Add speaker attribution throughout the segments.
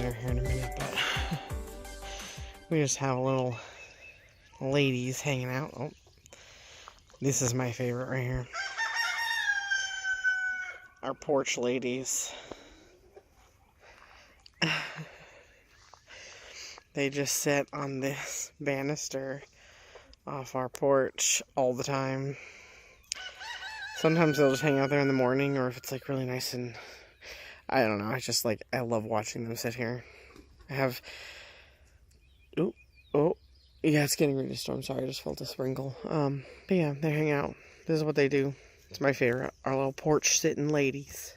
Speaker 1: dinner here in a minute, but we just have a little ladies hanging out. Oh, this is my favorite right here. Our porch ladies. They just sit on this banister off our porch all the time. Sometimes they'll just hang out there in the morning, or if it's like really nice and I don't know, I love watching them sit here. I have oh yeah, it's getting ready to storm. Sorry, I just felt a sprinkle. But yeah, they hang out. This is what they do. It's my favorite. Our little porch sitting ladies.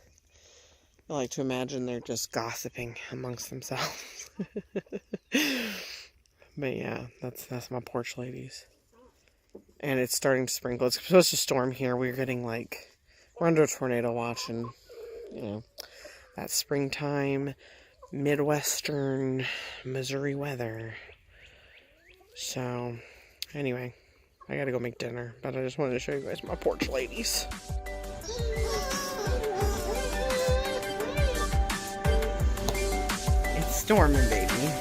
Speaker 1: I like to imagine they're just gossiping amongst themselves. But yeah, that's my porch ladies. And it's starting to sprinkle. It's supposed to storm here. We're under a tornado watch, and you know, that springtime Midwestern Missouri weather. So anyway, I gotta go make dinner, but I just wanted to show you guys my porch ladies. It's storming, baby.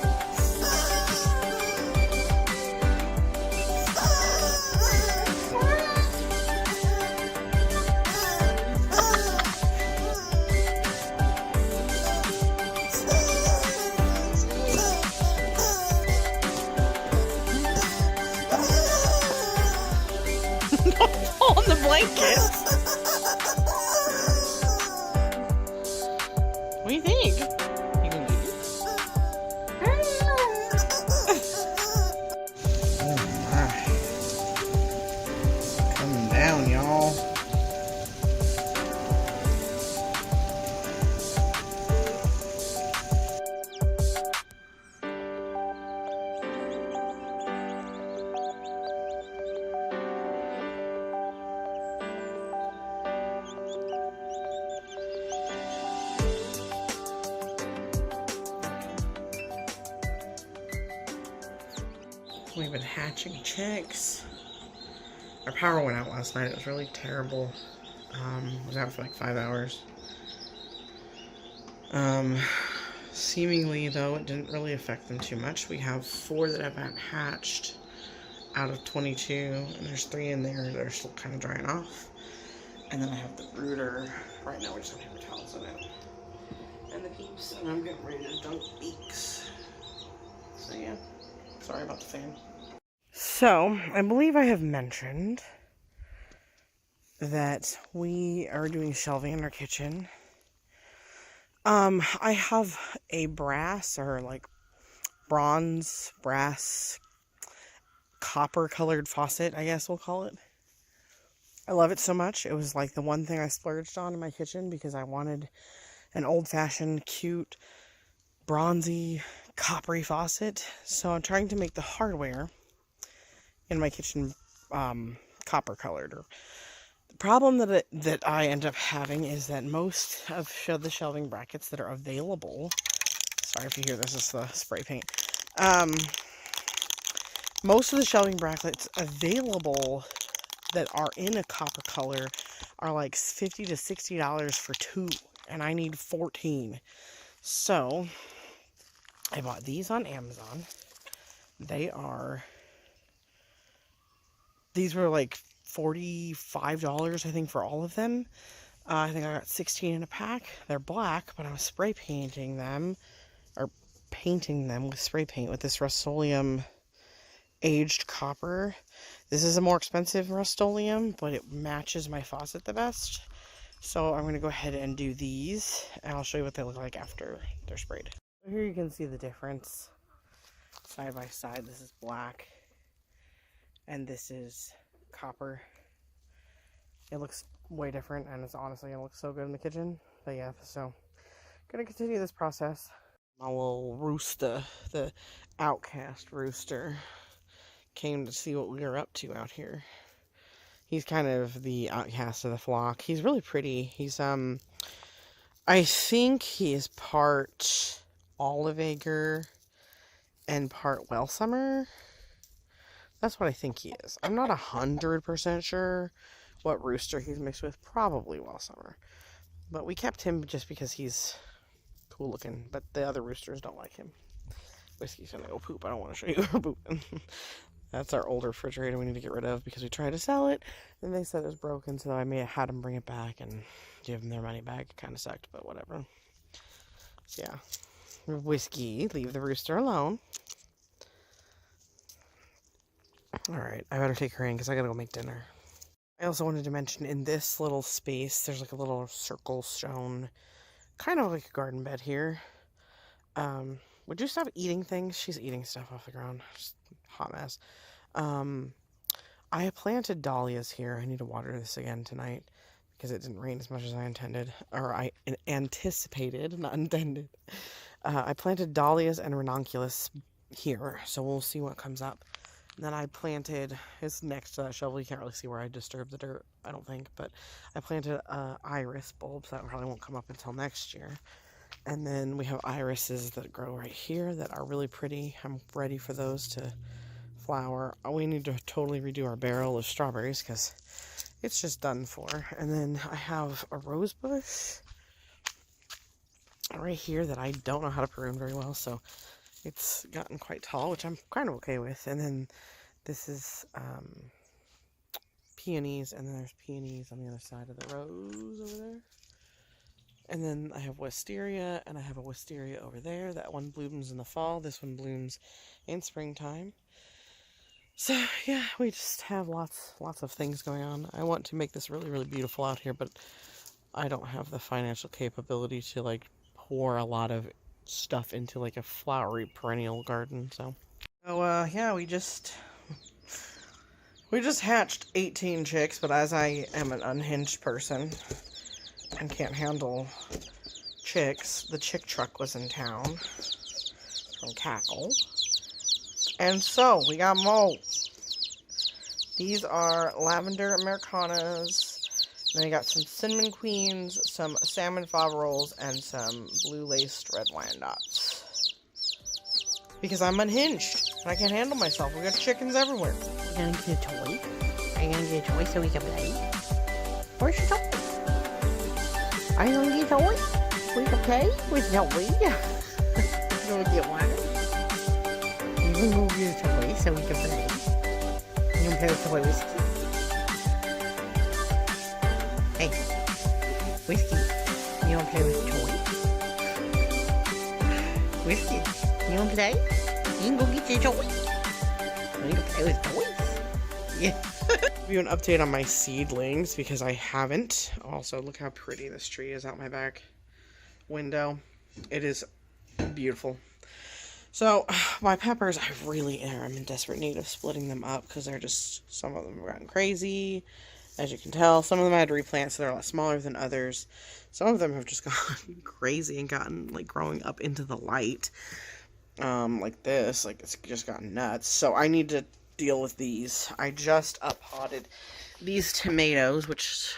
Speaker 1: On the blankets. What do you think? You can leave it? Oh my. Coming down, y'all. We've been hatching chicks. Our power went out last night. It was really terrible. It was out for like 5 hours. Seemingly, though, it didn't really affect them too much. We have 4 that have hatched out of 22, and there's 3 in there that are still kind of drying off. And then I have the brooder. Right now, we just have paper towels in it. And the peeps, and I'm getting ready to dunk beaks. So, yeah. Sorry about the fan. So, I believe I have mentioned that we are doing shelving in our kitchen. I have a brass copper colored faucet, I guess we'll call it. I love it so much. It was like the one thing I splurged on in my kitchen because I wanted an old-fashioned, cute, bronzy, coppery faucet. So I'm trying to make the hardware in my kitchen copper colored. The problem that I end up having is that most of the shelving brackets that are available, sorry if you hear this, is the spray paint. Most of the shelving brackets available that are in a copper color are like $50 to $60 for 2, and I need 14. So I bought these on Amazon. These were like $45, I think, for all of them. I think I got 16 in a pack. They're black, but I was spray painting them, or painting them with spray paint with this Rust-Oleum aged copper. This is a more expensive Rust-Oleum, but it matches my faucet the best. So I'm going to go ahead and do these, and I'll show you what they look like after they're sprayed. Here you can see the difference side by side. This is black and this is copper. It looks way different, and it's honestly gonna look so good in the kitchen. But yeah, so gonna continue this process. My little rooster, the outcast rooster, came to see what we were up to out here. He's kind of the outcast of the flock. He's really pretty. He's I think he is part olive acre and part Welsummer. That's what I think he is. I'm not 100% sure what rooster he's mixed with. Probably Welsummer. But we kept him just because he's cool looking, but the other roosters don't like him. Whiskey's gonna go poop. I don't want to show you her pooping. That's our older refrigerator we need to get rid of because we tried to sell it and they said it was broken, so I had them bring it back and give them their money back. It kind of sucked, but whatever. So yeah, Whiskey, leave the rooster alone. Alright, I better take her in because I gotta go make dinner. I also wanted to mention in this little space, there's like a little circle stone, kind of like a garden bed here. Would you stop eating things? She's eating stuff off the ground. Just a hot mess. I planted dahlias here. I need to water this again tonight because it didn't rain as much as I intended. Or I anticipated, not intended. I planted dahlias and ranunculus here, so we'll see what comes up. And then I planted, it's next to that shovel. You can't really see where I disturbed the dirt, I don't think. But I planted iris bulbs that probably won't come up until next year. And then we have irises that grow right here that are really pretty. I'm ready for those to flower. We need to totally redo our barrel of strawberries because it's just done for. And then I have a rose bush right here that I don't know how to prune very well, so it's gotten quite tall, which I'm kind of okay with. And then this is peonies, and then there's peonies on the other side of the rose over there. And then I have wisteria, and I have a wisteria over there. That one blooms in the fall. This one blooms in springtime. So, yeah, we just have lots of things going on. I want to make this really, really beautiful out here, but I don't have the financial capability to, like, pour a lot of stuff into, like, a flowery perennial garden, so. So, yeah, we just hatched 18 chicks, but as I am an unhinged person and can't handle chicks, the chick truck was in town from Cackle, and so we got more. These are lavender Americanas. Then I got some cinnamon queens, some salmon faverolles, and some blue laced red Wyandottes. Because I'm unhinged and I can't handle myself. We got chickens everywhere.
Speaker 2: Are you gonna get a toy? Are you gonna get a toy so we can play? Where's your toy? Are you gonna get a toy? We can play with your toy. You gonna get one? You gonna go get a toy so we can play? You gonna play with toy Whiskey? Hey, Whiskey, you wanna play with the toy? Whiskey, you wanna play? You can go get your toy. You can play with toys. Yeah.
Speaker 1: Give you an update on my seedlings because I haven't. Also, look how pretty this tree is out my back window. It is beautiful. So, my peppers, I really am in desperate need of splitting them up because they're just, some of them have gotten crazy. As you can tell, some of them I had to replant, so they're a lot smaller than others. Some of them have just gone crazy and gotten, like, growing up into the light. Like this, like, it's just gotten nuts. So I need to deal with these. I just uppotted these tomatoes, which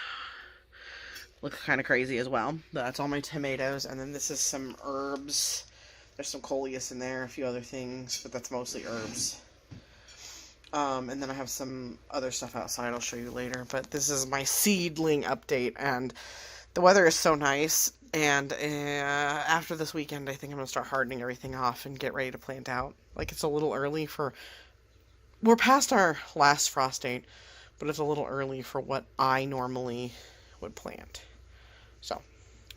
Speaker 1: look kind of crazy as well. That's all my tomatoes. And then this is some herbs. There's some coleus in there, a few other things, but that's mostly herbs. And then I have some other stuff outside I'll show you later. But this is my seedling update, and the weather is so nice. And after this weekend, I think I'm going to start hardening everything off and get ready to plant out. Like, it's a little early for... We're past our last frost date, but it's a little early for what I normally would plant. So,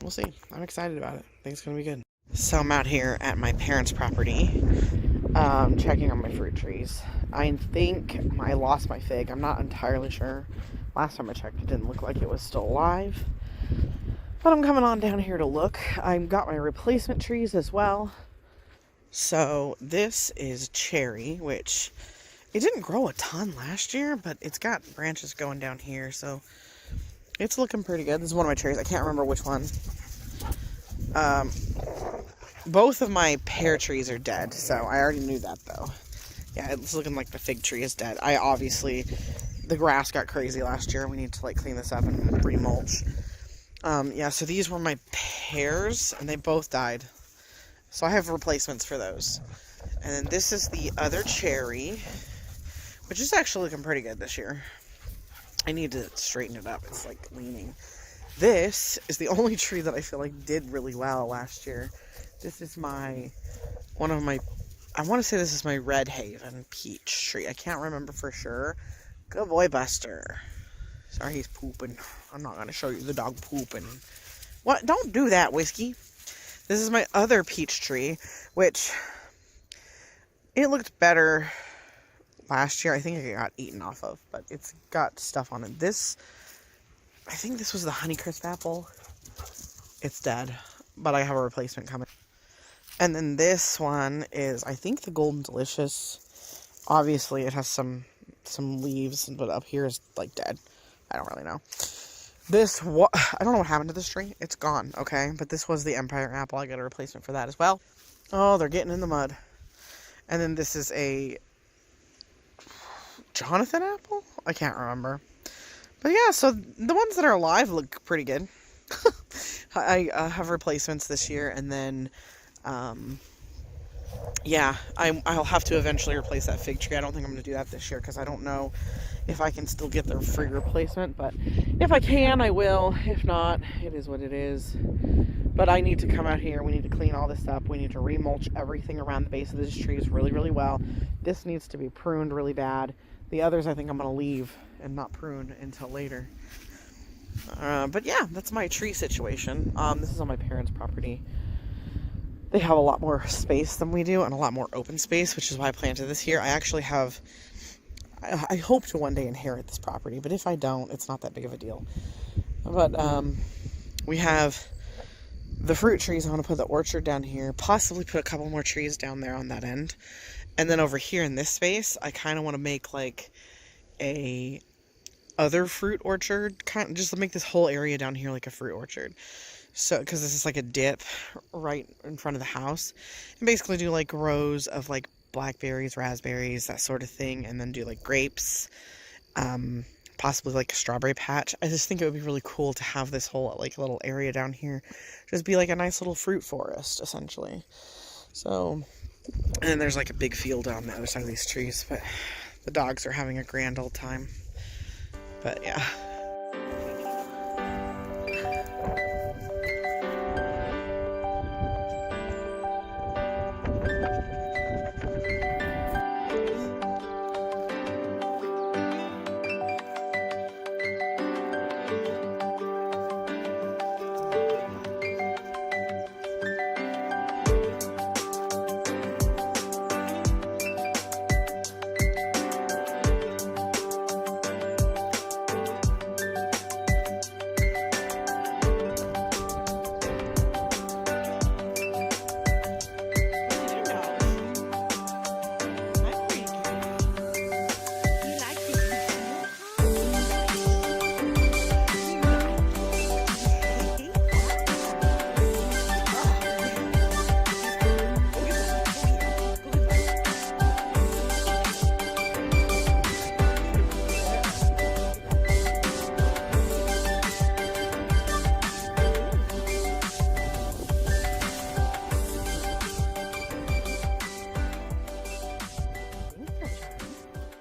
Speaker 1: we'll see. I'm excited about it. I think it's going to be good. So I'm out here at my parents' property, checking on my fruit trees. I think I lost my fig. I'm not entirely sure. Last time I checked, it didn't look like it was still alive. But I'm coming on down here to look. I've got my replacement trees as well. So this is cherry, which it didn't grow a ton last year, but it's got branches going down here, so it's looking pretty good. This is one of my cherries. I can't remember which one. Both of my pear trees are dead, so I already knew that, though. Yeah, it's looking like the fig tree is dead. The grass got crazy last year. We need to, like, clean this up and re-mulch. Yeah, so these were my pears, and they both died. So I have replacements for those. And then this is the other cherry, which is actually looking pretty good this year. I need to straighten it up. It's, like, leaning. This is the only tree that I feel like did really well last year. This is one of my, I want to say this is my Red Haven peach tree. I can't remember for sure. Good boy, Buster. Sorry, he's pooping. I'm not going to show you the dog pooping. What? Don't do that, Whiskey. This is my other peach tree, which it looked better last year. I think it got eaten off of, but it's got stuff on it. This, I think this was the Honeycrisp apple. It's dead, but I have a replacement coming. And then this one is, I think, the Golden Delicious. Obviously, it has some leaves, but up here is like dead. I don't really know. This, I don't know what happened to this tree. It's gone, okay? But this was the Empire apple. I got a replacement for that as well. Oh, they're getting in the mud. And then this is a Jonathan apple? I can't remember. But yeah, so the ones that are alive look pretty good. I have replacements this year, and then, yeah, I'll have to eventually replace that fig tree. I don't think I'm going to do that this year, because I don't know if I can still get the free replacement, but if I can, I will. If not, it is what it is. But I need to come out here. We need to clean all this up. We need to remulch everything around the base of these trees really, really well. This needs to be pruned really bad. The others I think I'm going to leave and not prune until later. But yeah, that's my tree situation. This is on my parents' property. They have a lot more space than we do and a lot more open space, which is why I planted this here. I actually have, I hope to one day inherit this property, but if I don't, it's not that big of a deal. But we have the fruit trees. I want to put the orchard down here, possibly put a couple more trees down there on that end. And then over here in this space, I kind of want to make like a other fruit orchard, kind of just to make this whole area down here like a fruit orchard. So, because this is like a dip right in front of the house, and basically do like rows of like blackberries, raspberries, that sort of thing, and then do like grapes, possibly like a strawberry patch. I just think it would be really cool to have this whole like little area down here just be like a nice little fruit forest, essentially. So, and then there's like a big field on the other side of these trees, but the dogs are having a grand old time. But yeah.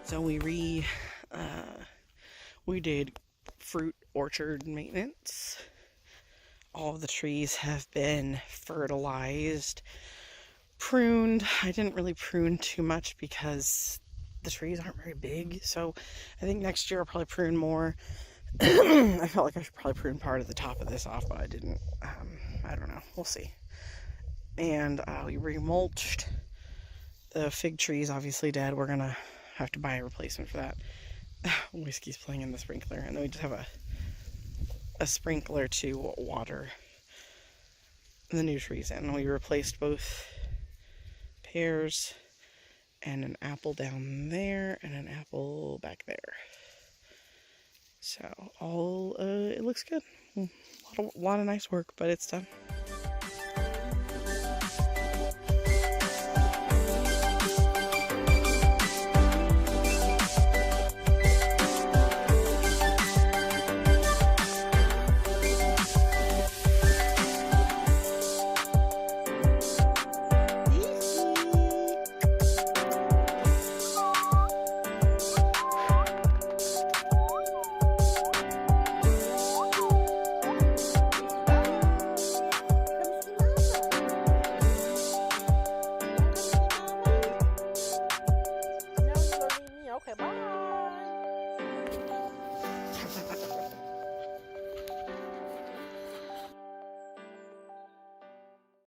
Speaker 1: So we did fruit orchard maintenance. All of the trees have been fertilized, pruned. I didn't really prune too much because the trees aren't very big. So I think next year I'll probably prune more. I felt like I should probably prune part of the top of this off, but I didn't. I don't know. We'll see. And we remulched. The fig tree is obviously dead. We're gonna have to buy a replacement for that. Whiskey's playing in the sprinkler, and then we just have a sprinkler to water the new trees in. We replaced both pears and an apple down there and an apple back there. So all it looks good. A lot of nice work, but it's done.